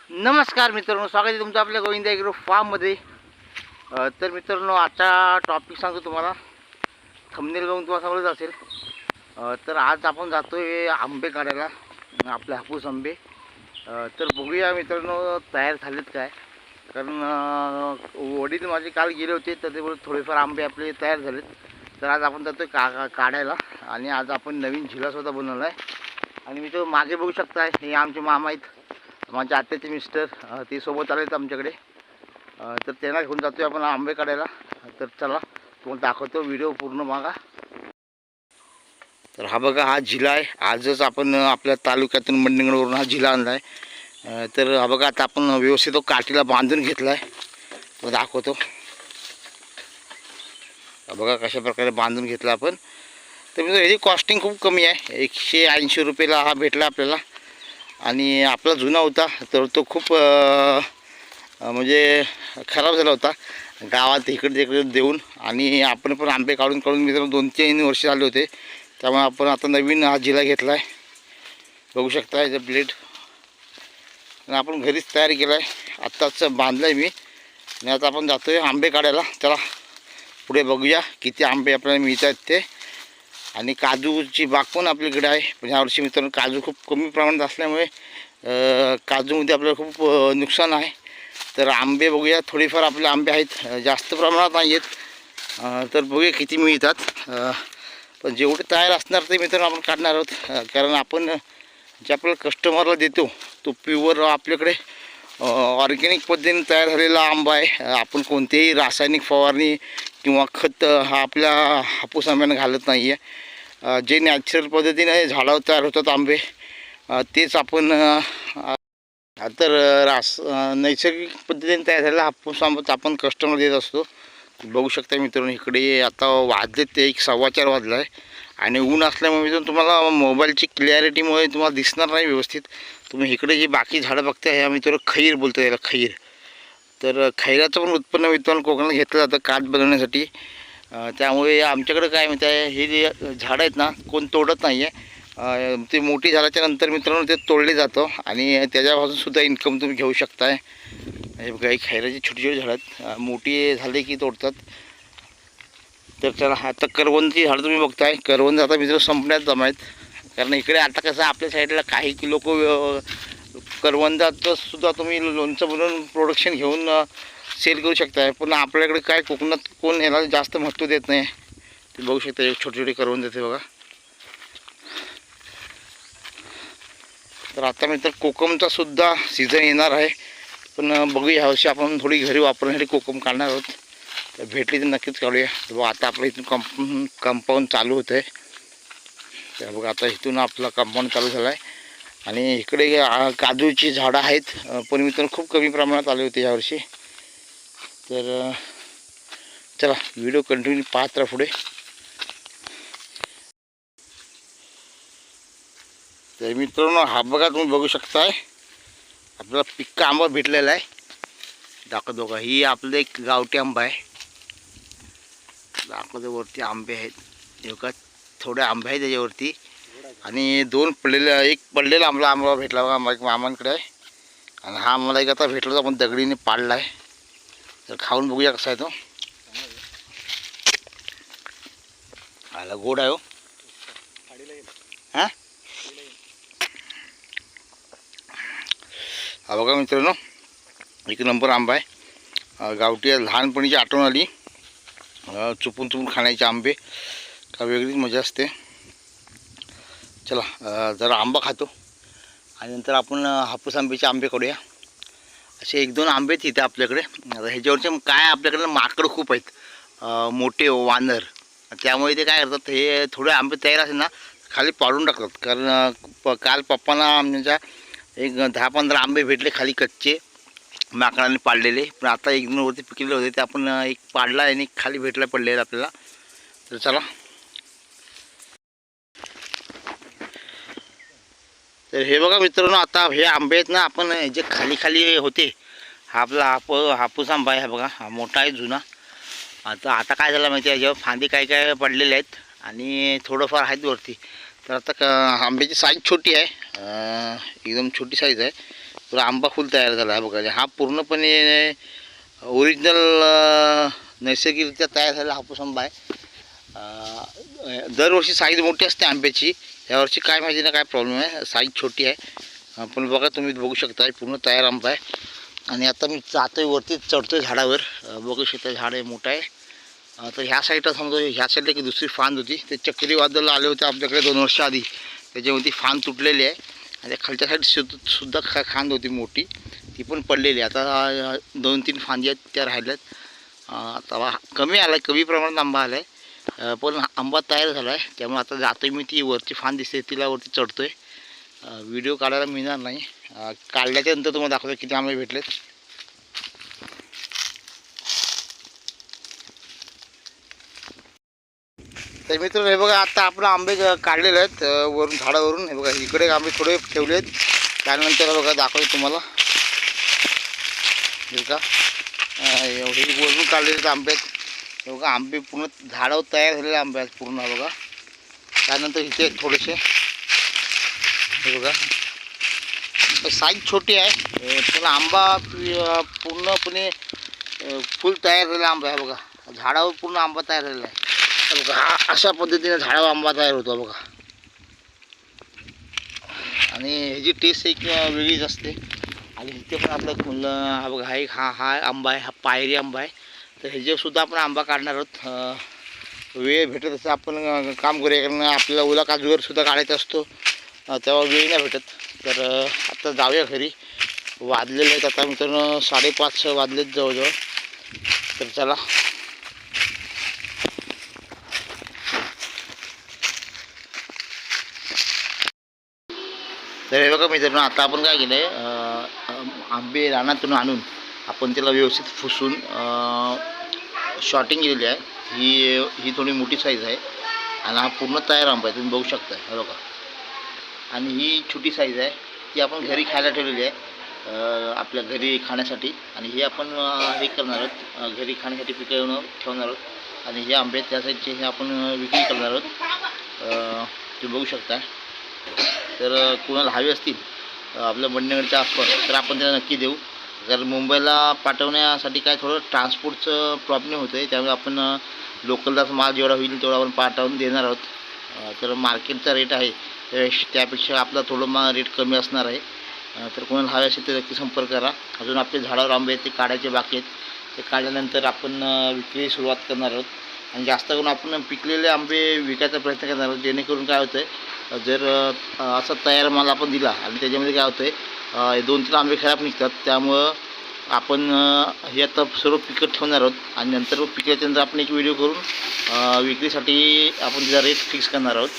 नमस्कार मित्रांनो, स्वागत आहे तुमचं आपल्या गोविंदा ॲग्रो फार्ममध्ये. तर मित्रांनो, आजचा टॉपिक सांगतो तुम्हाला. थंबनेल बघून तुम्हाला समजत असेल. तर आज आपण जातो आहे आंबे काढायला, आपले हापूस आंबे. तर बघूया मित्रांनो तयार झालेत काय. कारण वडील माझे काल गेले होते, तर ते थोडेफार आंबे आपले तयार झालेत. तर आज आपण जातो काढायला. आणि आज आपण नवीन झिलासुद्धा बनवला आहे. आणि मी तो मागे बघू शकता, हे आमचे मामा आहेत, माझ्या आत्याचे मिस्टर. ते सोबत आलेत आमच्याकडे. तर त्यांना घेऊन जातो आपण आंबे काढायला. तर चला तुम्हाला दाखवतो, व्हिडिओ पूर्ण मागा. तर हा बघा, हा झिला आहे. आजच आपण आपल्या तालुक्यातून मंडणगडवरून हा झिला आणला आहे. तर हा बघा, आता आपण व्यवस्थित तो काठीला बांधून घेतला आहे. तो दाखवतो. हा बघा कशा प्रकारे बांधून घेतला आपण. तर म्हणजे याची कॉस्टिंग खूप कमी आहे. 180 रुपयाला हा भेटला आपल्याला. आणि आपला जुना होता तर तो खूप म्हणजे खराब झाला होता, गावात इकडे तिकडे देऊन. आणि आपण पण आंबे काढून काढून मित्रांनो 2-3 वर्ष झाले होते. त्यामुळे आपण आता नवीन हा झिला घेतला आहे. बघू शकता याचा ब्लेड. आणि आपण घरीच तयार केला आहे, आत्ताच बांधलं आहे मी. आणि आता आपण जातो आहे आंबे काढायला. चला पुढे बघूया किती आंबे आपल्याला मिळत आहेत ते. आणि काजूची बाग पण आपल्याकडे आहे. पण ह्यावर्षी मित्रांनो काजू खूप कमी प्रमाणात असल्यामुळे काजूमध्ये आपल्याला खूप नुकसान आहे. तर आंबे बघूया, थोडेफार आपले आंबे आहेत, जास्त प्रमाणात नाही आहेत. तर बघूया किती मिळतात. पण जेवढे तयार असणार ते मित्रांनो आपण काढणार आहोत. कारण आपण जे आपल्याला कस्टमरला देतो तो प्युअर आपल्याकडे ऑर्गॅनिक पद्धतीने तयार झालेला आंबा आहे. आपण कोणतेही रासायनिक फवारणी किंवा खत हा आपल्या हापूस आंब्यानं घालत नाही आहे. जे नॅचरल पद्धतीने झाडावर तयार होतात आंबे, तेच आपण तर नैसर्गिक पद्धतीने तयार झालेला हापूस आंबा आपण कस्टमर देत असतो. बघू शकता मित्रांनो, इकडे आता वाजले ते 1:15 वाजला आहे. आणि ऊन असल्यामुळे मित्रांनो तुम्हाला मोबाईलची क्लॅरिटीमुळे तुम्हाला दिसणार नाही व्यवस्थित. तुम्ही इकडे जी बाकी झाडं बघताय, आम्ही तर खैर बोलतो याला, खैर. तर खैराचं पण उत्पन्न मित्रांनो कोकणात घेतलं जातं काठ बनवण्यासाठी. त्यामुळे आमच्याकडे काय म्हणत आहे, हे जे झाडं आहेत ना कोण तोडत नाही आहे. ते मोठी झाल्याच्या नंतर मित्रांनो ते तोडले जातं आणि त्याच्यापासून सुद्धा इन्कम तुम्ही घेऊ शकताय. हे बघा, एक खैराची छोटी छोटी झाडं आहेत, मोठी झाले की तोडतात. तर चला, आता करवंदची झाडं तुम्ही बघताय. करवंद आता मित्र संपण्यात जमा आहेत. कारण इकडे आता कसं आपल्या साईडला काही लोक करवंदाचं सुद्धा तुम्ही लोणचं बनवून प्रोडक्शन घेऊन सेल करू शकताय. पण आपल्याकडे काय कोकणात कोण याला जास्त महत्त्व देत नाही. ते बघू शकता, एक छोटे छोटे करवंद येते बघा. तर आता मित्र कोकमचा सुद्धा सीझन येणार आहे. पण बघूया, ह्यावर्षी आपण थोडी घरी वापरण्यासाठी कोकम काढणार आहोत. तर भेटली तर नक्कीच काढूया. तर बघा, आता आपलं इथून कंपाऊंड चालू होतं आहे. तर बघा, आता इथून आपला कंपाऊंड चालू झाला आहे. आणि इकडे काजूची झाडं आहेत, पण मित्रांनो खूप कमी प्रमाणात आले होते यावर्षी. तर चला व्हिडिओ कंटिन्यू पाहत राहा पुढे. तर मित्रांनो, हा बघा तुम्ही बघू शकताय, आपल्याला पिक्का आंबा भेटलेला आहे. दाखवतो का, ही आपलं एक गावठी आंबा आहे. दाखवतो, वरती आंबे आहेत हे का, थोडे आंबे आहेत त्याच्यावरती. आणि 2 पडलेले, एक पडलेला आंबा भेटला बघा मामांकडे आहे. आणि हा आम्हाला एक आता भेटला, आपण दगडीने पाडला आहे. तर खाऊन बघूया कसा आहे तो. आला गोड आहे हो. हां, हा बघा मित्रांनो, 1 नंबर आंबा आहे. गावठी लहानपणीची आठवण आली. चुपून चुपून खाण्याचे आंबे का वेगळीच मजा असते. चला जरा आंबा खातो आणि नंतर आपण हापूस आंब्याचे आंबे काढूया. असे 1-2 आंबे आहेत इथे आपल्याकडे. आता ह्याच्यावरचे काय, आपल्याकडे माकड खूप आहेत, मोठे वानर. त्यामुळे ते काय करतात, हे थोडे आंबे तयार असेल ना खाली पाडून टाकतात. कारण काल पप्पांना आमच्या एक 10-15 आंबे भेटले खाली कच्चे, माकडाने पाडलेले. पण आता 1-2 वरती पिकलेले होते, ते आपण एक पाडला आणि खाली भेटला पडलेला आपल्याला. तर चला, तर हे बघा मित्रांनो, आता हे आंबे आहेत ना, आपण जे खाली खाली होते, हा आपला हापूस आंबा आहे. हा बघा, हा मोठा आहे, जुना. आता काय झालं माहिती आहे, जेव्हा फांदी काय काय पडलेले आहेत आणि थोडंफार आहेत वरती. तर आता आंब्याची साईज छोटी आहे, एकदम छोटी साईज आहे. तर आंबा फुल तयार झाला आहे बघा. हा पूर्णपणे ओरिजिनल नैसर्गिकरित्या तयार झालेला हापूस आंबा आहे. दरवर्षी साईज मोठी असते आंब्याची, यावर्षी काय माहिती ना काय प्रॉब्लेम आहे, साईज छोटी आहे. पण बघा तुम्ही बघू शकता पूर्ण तयार आंबा आहे. आणि आता मी जातोय वरती, चढतोय झाडावर. बघू शकता झाड आहे मोठं आहे. तर ह्या साईडला समजा ह्या साईडला एक दुसरी फांद होती, ते चक्रीवादळ आले होते आपल्याकडे 2 वर्ष आधी, त्याच्यावरती फांद तुटलेली आहे. आणि त्या खालच्या साईड सुद्धा खांद होती मोठी, ती पण पडलेली आहे. आता 2-3 फांदी आहेत त्या राहिल्यात. आता कमी आला आहे, कमी प्रमाणात आंबा आला आहे, पण आंबा तयार झाला आहे. त्यामुळे आता जातोय मी, ती वरची फांद दिसते तिला वरती चढतोय. व्हिडिओ काढायला मिळणार नाही, काढल्याच्या नंतर तुम्हाला दाखवतो किती आंबे भेटलेत. तर मित्रांनो हे बघा, आता आपण आंबे काढलेले आहेत वरून झाडावरून. हे बघा इकडे आंबे थोडे ठेवले आहेत, त्यानंतर बघा दाखवतो तुम्हाला. हे का एवढे वरून काढलेले आंबे आहेत. हे बघा आंबे पूर्ण झाडावर तयार झालेले आंबे आहेत पूर्ण बघा. त्यानंतर इथे थोडेसे हे बघा, साईज छोटी आहे पण आंबा पूर्णपणे फुल तयार झालेला आंबा आहे बघा. झाडावर पूर्ण आंबा तयार झालेला आहे बघा. हा अशा पद्धतीने झाडावर आंबा तयार होतो बघा. आणि ह्याची टेस्ट एक वेगळीच असते. आणि इथे पण आपलं हा बघा, हा आंबा आहे, हा पायरी आंबा आहे. तर ह्याच्यासुद्धा आपण आंबा काढणार आहोत. वेळ भेटत असं आपण काम करूया, कारण आपल्याला ओला काजूवर सुद्धा काढायचा असतो, तेव्हा वेळ नाही भेटत. तर आता जाऊया घरी. वाजलेले आहेत आता मित्रांनो 5:30 वाजलेत जवळजवळ. तर चला. तर हे बघा मित्रांनो, आता आपण काय केलं आहे, आंबे रानातून आणून आपण त्याला व्यवस्थित फुसून शॉर्टिंग केलेली आहे. ही थोडी मोठी साईज आहे आणि हा पूर्ण तयार आंबा आहे, तुम्ही बघू शकता हे बघा. आणि ही छोटी साईज आहे, ती आपण घरी खायला ठेवलेली आहे, आपल्या घरी खाण्यासाठी. आणि हे आपण हे करणार आहोत, घरी खाण्यासाठी पिकवून ठेवणार आहोत. आणि हे आंबे त्या साईडचे हे आपण विक्री करणार आहोत, तुम्ही बघू शकता. तर कोणाला हवे असतील आपल्या मंडणगडच्या आसपास तर आपण त्याला नक्की देऊ. कारण मुंबईला पाठवण्यासाठी काय थोडं ट्रान्सपोर्टचं प्रॉब्लेम होतं आहे, त्यामुळे आपण लोकलचा माल जेवढा होईल तेवढा आपण पाठवून देणार आहोत. तर मार्केटचा रेट आहे त्यापेक्षा आपला थोडं रेट कमी असणार आहे. तर कोणाला हवे असेल तर नक्की संपर्क करा. अजून आपले झाडावर आंबे आहेत ते काढायचे बाकी आहेत, ते काढल्यानंतर आपण विक्री सुरुवात करणार आहोत. आणि जास्त करून आपण पिकलेले आंबे विकायचा प्रयत्न करणार आहोत, जेणेकरून काय होतं आहे, जर असा तयार माल आपण दिला आणि त्याच्यामध्ये काय होतं आहे 2-3 आंबे खराब निघतात. त्यामुळं आपण हे आता सर्व पिकत ठेवणार आहोत. आणि नंतर पिकल्याच्यानंतर आपण एक व्हिडिओ करून विक्रीसाठी आपण त्याचा रेट फिक्स करणार आहोत.